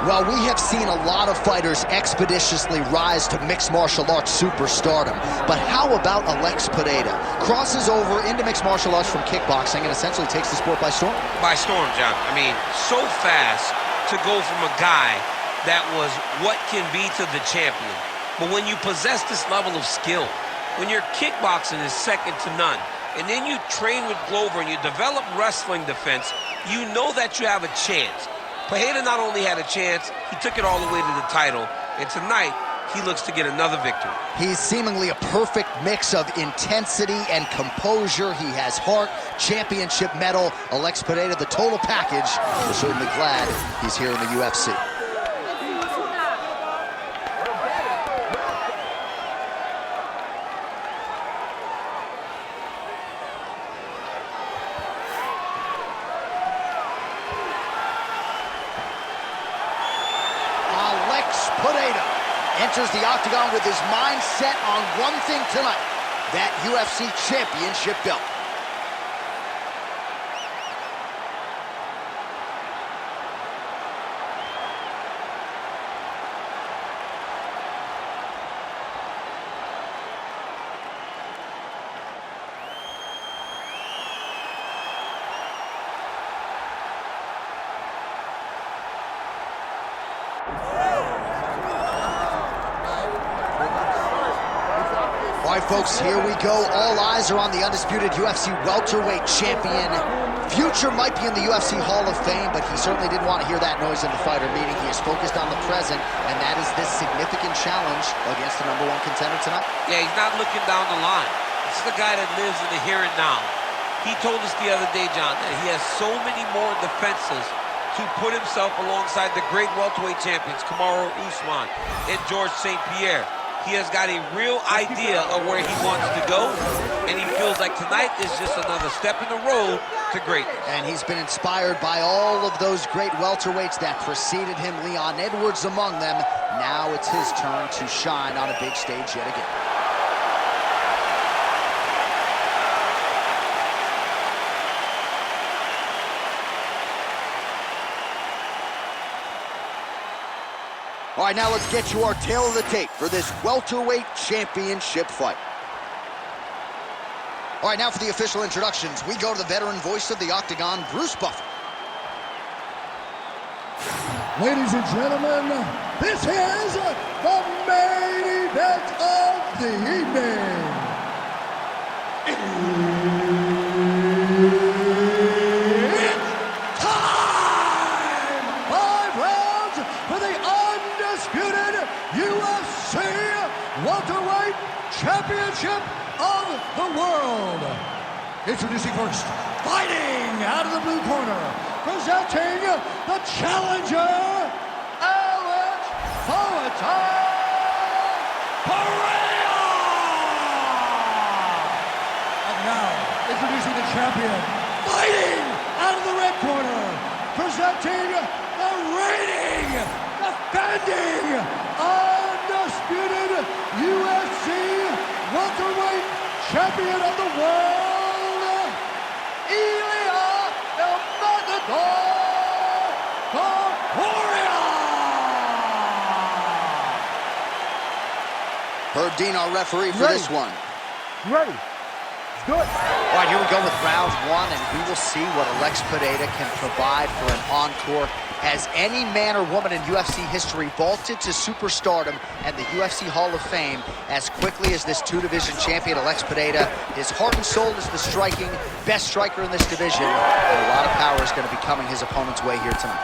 Well, we have seen a lot of fighters expeditiously rise to mixed martial arts superstardom. But how about Alex Pereira? Crosses over into mixed martial arts from kickboxing and essentially takes the sport by storm? By storm, John. I mean, so fast to go from a guy that was what can be to the champion. But when you possess this level of skill, when your kickboxing is second to none, and then you train with Glover and you develop wrestling defense, you know that you have a chance. Pereira not only had a chance, he took it all the way to the title, and tonight, he looks to get another victory. He's seemingly a perfect mix of intensity and composure. He has heart, championship medal. Alex Pereira, the total package. We're certainly glad he's here in the UFC. Pereira enters the octagon with his mind set on one thing tonight, that UFC championship belt. All right, folks, here we go. All eyes are on the undisputed UFC welterweight champion. Future might be in the UFC Hall of Fame, but he certainly didn't want to hear that noise in the fighter meeting. He is focused on the present, and that is this significant challenge against the #1 contender tonight. Yeah, he's not looking down the line. This is the guy that lives in the here and now. He told us the other day, John, that he has so many more defenses to put himself alongside the great welterweight champions, Kamaru Usman and George St. Pierre. He has got a real idea of where he wants to go, and he feels like tonight is just another step in the road to greatness. And he's been inspired by all of those great welterweights that preceded him, Leon Edwards among them. Now it's his turn to shine on a big stage yet again. All right, now let's get you our tail of the tape for this welterweight championship fight. All right, now for the official introductions, we go to the veteran voice of the Octagon, Bruce Buffer. Ladies and gentlemen, this is the main event of the evening. It's time! 5 rounds for the undisputed UFC welterweight championship of the world. Introducing first, fighting out of the blue corner, presenting the challenger, Alex Pereira. And now, introducing the champion, fighting out of the red corner, presenting the reigning, defending, undisputed UFC welterweight champion of the world, Ilia Topuria. Herb Dean, our referee for this one. Ready. It's good. All right, here we go with round 1, and we will see what Alex Pereira can provide for an encore. Has any man or woman in UFC history vaulted to superstardom and the UFC Hall of Fame as quickly as this 2-division champion, Alex Pereira? His heart and soul is the striking, best striker in this division, and a lot of power is going to be coming his opponent's way here tonight.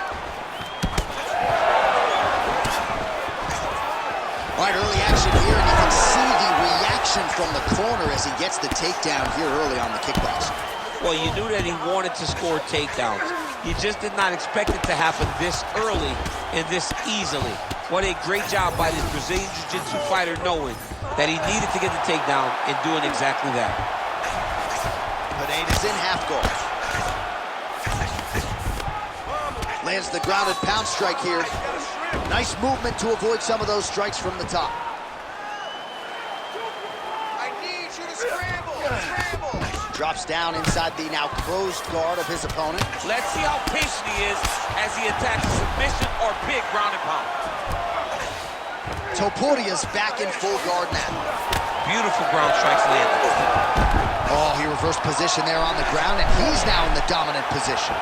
All right, early action here, and you can see the reaction from the corner as he gets the takedown here early on the kickboxing. Well, you knew that he wanted to score takedowns. You just did not expect it to happen this early and this easily. What a great job by this Brazilian Jiu-Jitsu fighter knowing that he needed to get the takedown and doing exactly that. Pereira's in half guard. Lands the grounded pound strike here. Nice movement to avoid some of those strikes from the top. I need you to scramble, scramble. Drops down inside the now closed guard of his opponent. Let's see how patient he is as he attacks submission or big ground and pound. Topuria's back in full guard now. Beautiful ground strikes landed. Oh, he reversed position there on the ground, and he's now in the dominant position.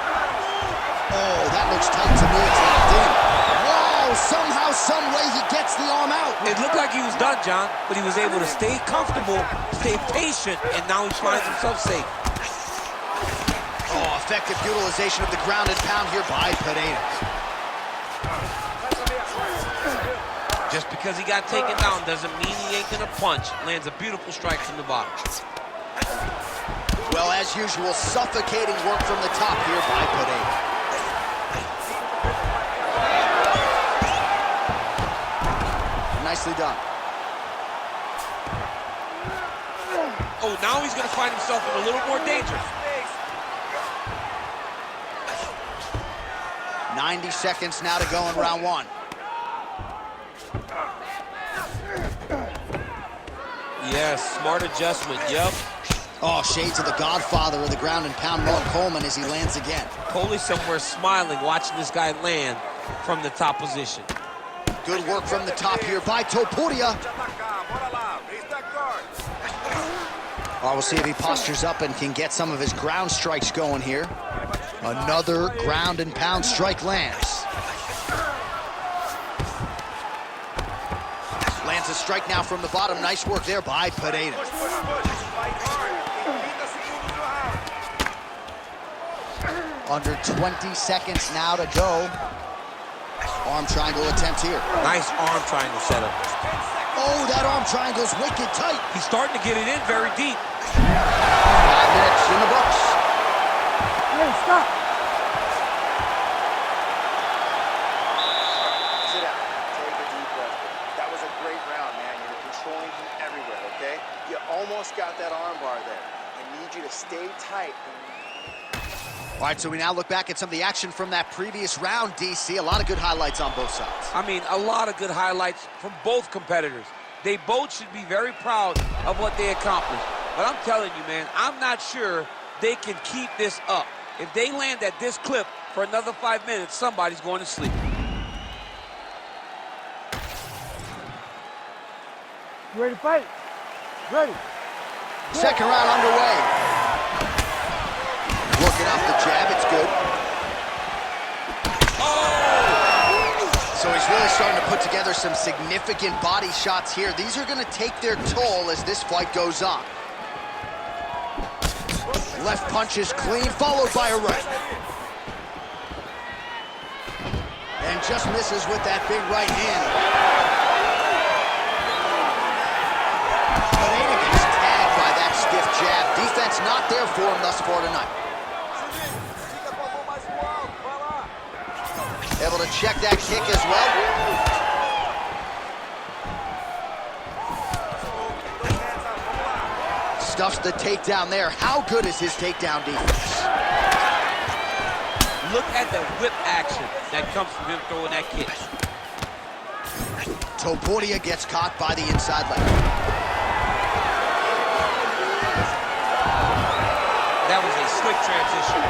Oh, that looks tight to me. It's locked in. Wow, somehow, some way he gets the arm out. It looked like he was done, John, but he was able to stay comfortable, stay patient, and now he finds himself safe. Oh, effective utilization of the ground and pound here by Pereira. Just because he got taken down doesn't mean he ain't gonna punch. Lands a beautiful strike from the bottom. Well, as usual, suffocating work from the top here by Pereira. Nicely done. Oh, now he's gonna find himself in a little more danger. 90 seconds now to go in round one. Yes, smart adjustment, yep. Oh, shades of the godfather of the ground and pound, Mark Coleman, as he lands again. Coley somewhere smiling, watching this guy land from the top position. Good work from the top here by Topuria. We'll see if he postures up and can get some of his ground strikes going here. Another ground and pound strike lands. Lands a strike now from the bottom. Nice work there by Pereira. Under 20 seconds now to go. Arm triangle attempt here. Nice arm triangle setup. Oh, that arm triangle's wicked tight. He's starting to get it in very deep. 5 minutes in the books. Hey, stop. Sit down. Take a deep breath. That was a great round, man. You were controlling him everywhere, okay? You almost got that arm bar there. I need you to stay tight. All right, so we now look back at some of the action from that previous round, DC. A lot of good highlights on both sides. I mean, a lot of good highlights from both competitors. They both should be very proud of what they accomplished. But I'm telling you, man, I'm not sure they can keep this up. If they land at this clip for another 5 minutes, somebody's going to sleep. You ready to fight? Ready. Second round underway. Working off the jab, it's good. Oh! So he's really starting to put together some significant body shots here. These are going to take their toll as this fight goes on. Left punch is clean, followed by a right. And just misses with that big right hand. Pereira gets tagged by that stiff jab. Defense not there for him thus far tonight. Able to check that kick as well. Stuffs the takedown there. How good is his takedown defense? Look at the whip action that comes from him throwing that kick. Topuria gets caught by the inside leg. That was a slick transition.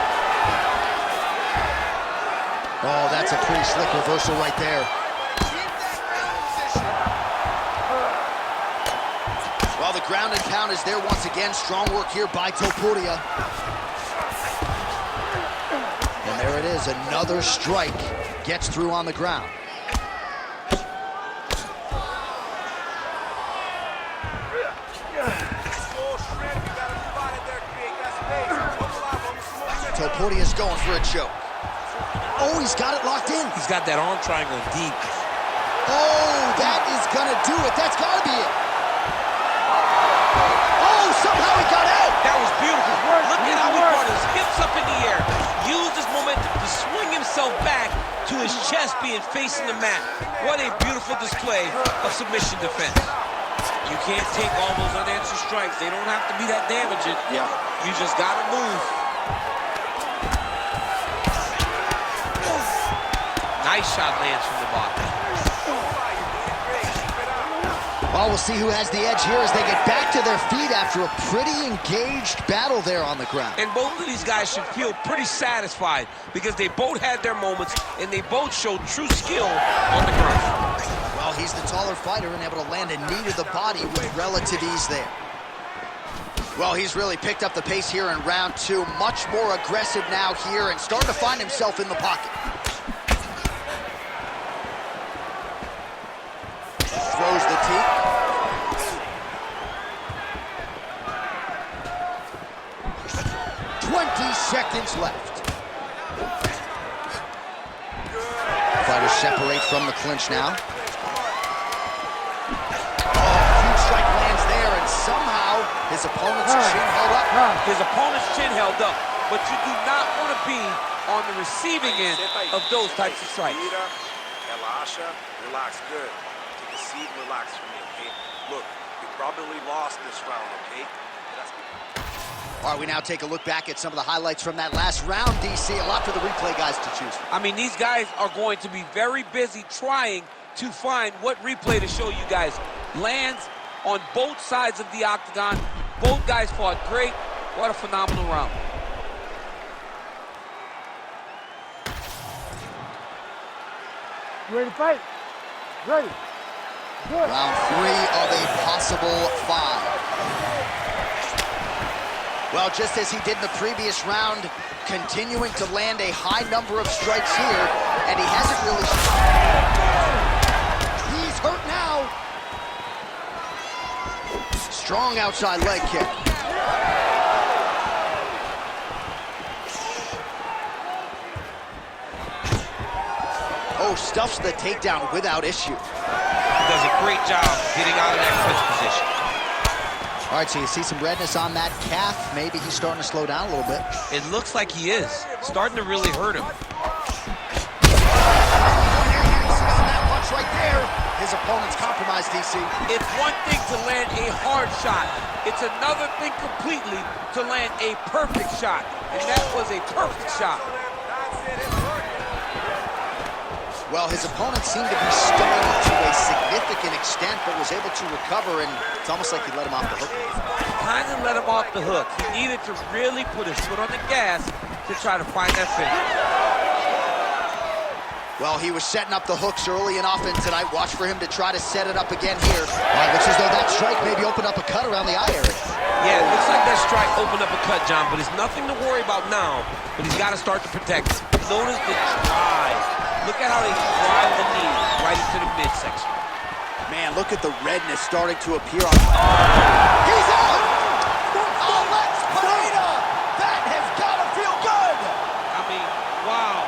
Oh, that's a pretty slick reversal right there. Well, the ground and pound is there once again. Strong work here by Topuria. And there it is, another strike gets through on the ground. Topuria's going for a choke. Oh, he's got it locked in. He's got that arm triangle deep. Oh, that is gonna do it. That's gotta be it. Oh, somehow he got out. That was beautiful. Look at how he brought his hips up in the air. Used his momentum to swing himself back to his chest being facing the mat. What a beautiful display of submission defense. You can't take all those unanswered strikes. They don't have to be that damaging. Yeah. You just gotta move. Nice shot lands from the bottom. Oh, Well, we'll see who has the edge here as they get back to their feet after a pretty engaged battle there on the ground. And both of these guys should feel pretty satisfied because they both had their moments and they both showed true skill on the ground. Well, he's the taller fighter and able to land a knee to the body with relative ease there. Well, he's really picked up the pace here in round 2. Much more aggressive now here and starting to find himself in the pocket. Throws the teep. 20 seconds left. Fighters separate from the clinch now. Huge strike lands there, and somehow his opponent's chin held up. His opponent's chin held up, but you do not want to be on the receiving end of those types of strikes. Relax, good. Take a seat and relax for me, okay? Look, you probably lost this round, okay? All right, we now take a look back at some of the highlights from that last round, DC. A lot for the replay guys to choose from. I mean, these guys are going to be very busy trying to find what replay to show you guys. Lands on both sides of the octagon. Both guys fought great. What a phenomenal round. You ready to fight? Ready. Good. Round 3 of a possible 5. Well, just as he did in the previous round, continuing to land a high number of strikes here, and he hasn't really... He's hurt now. Strong outside leg kick. Oh, stuffs the takedown without issue. He does a great job getting out of that clinch position. All right, so you see some redness on that calf. Maybe he's starting to slow down a little bit. It looks like he is. Starting to really hurt him. That punch right there. His opponent's compromised, DC. It's one thing to land a hard shot. It's another thing completely to land a perfect shot. And that was a perfect shot. Well, his opponent seemed to be stunned to a significant extent, but was able to recover, and it's almost like he let him off the hook. Kind of let him off the hook. He needed to really put his foot on the gas to try to find that finish. Well, he was setting up the hooks early and often tonight. Watch for him to try to set it up again here. All right, looks as though that strike maybe opened up a cut around the eye area. Yeah, it looks like that strike opened up a cut, John, but it's nothing to worry about now. But he's got to start to protect it. Notice the drive. Look at how they drive the knee right into the midsection. Man, look at the redness starting to appear on... He's out! Alex Pereira! That has got to feel good! I mean, wow.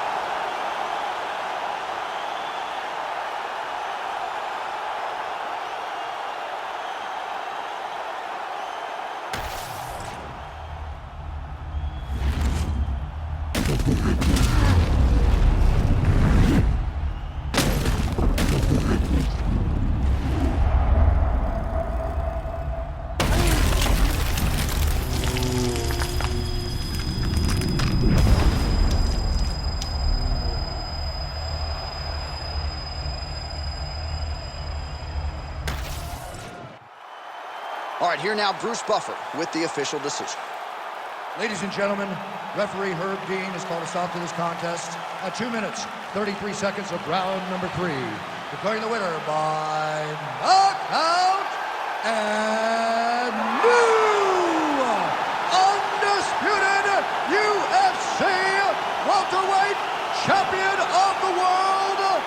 All right, here now, Bruce Buffer with the official decision. Ladies and gentlemen, referee Herb Dean has called a stop to this contest at 2 minutes, 33 seconds of round number 3. Declaring the winner by knockout and new undisputed UFC welterweight champion of the world,